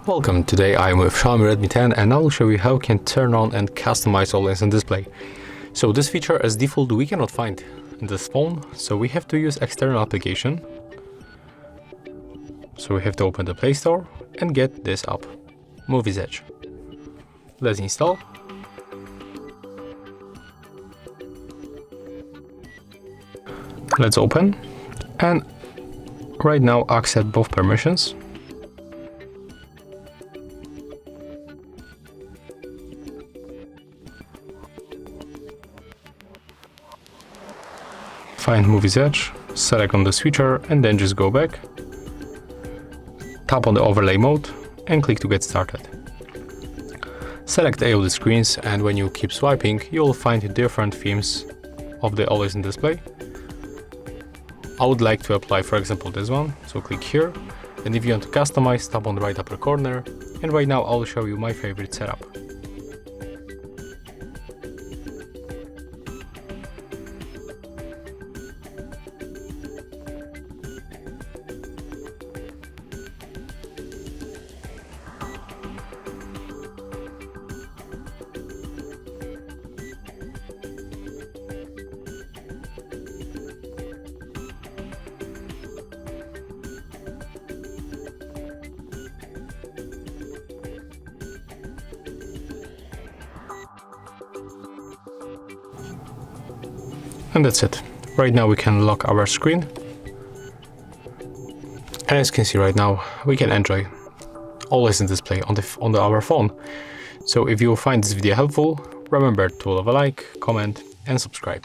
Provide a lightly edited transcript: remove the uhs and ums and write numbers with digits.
Welcome, today I'm with Xiaomi Redmi 10 and I will show you how you can turn on and customize all instant display. So this feature as default we cannot find in this phone, so we have to use external application. So we have to open the Play Store and get this app, Muviz Edge. Let's install. Let's open and right now accept both permissions. Find Muviz Edge, select on the switcher and then just go back. Tap on the overlay mode and click to get started. Select any of the screens and when you keep swiping you will find different themes of the always in display. I would like to apply for example this one, so click here, and if you want to customize, tap on the right upper corner, and right now I'll show you my favorite setup. And that's it. Right now we can lock our screen. And as you can see right now, we can enjoy always in display on our phone. So if you find this video helpful, remember to leave a like, comment and subscribe.